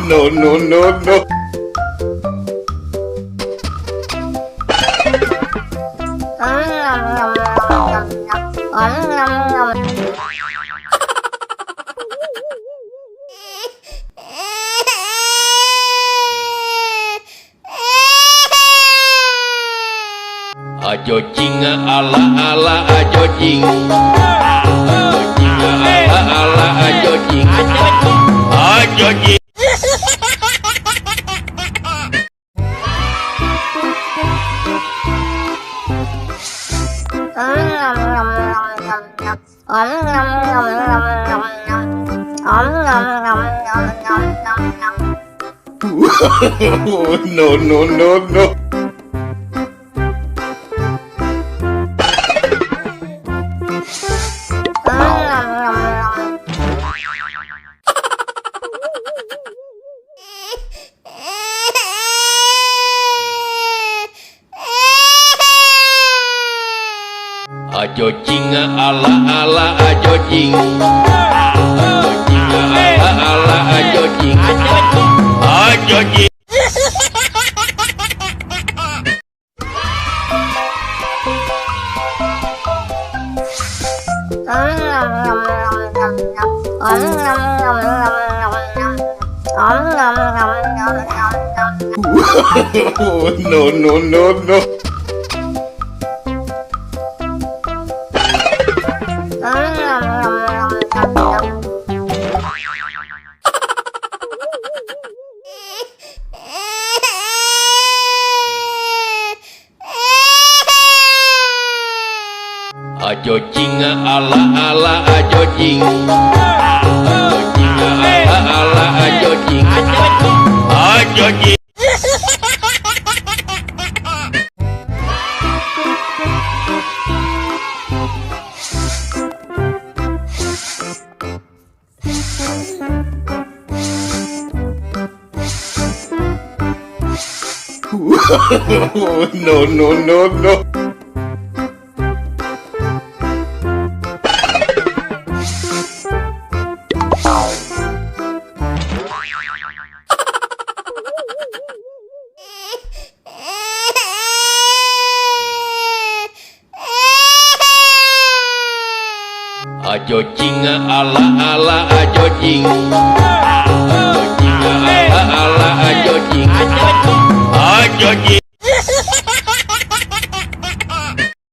No, no, no, no. Ajo jing ala ala ajo jing. Ajo jing ala ala ajo jing. Ajo jing. No, no, no, no. Ajo jing ala ala ajo jing. Ajo jing ala ala ajo jing. Ajo jing. No, no, no, no. Ajo jing ala ala ajo jing. Ajo jing ala ala ajo jing. Ajo jing. No, no, no, no. Ajo jing ala ala ajo jing. Ajo jing ala ala ajo jing.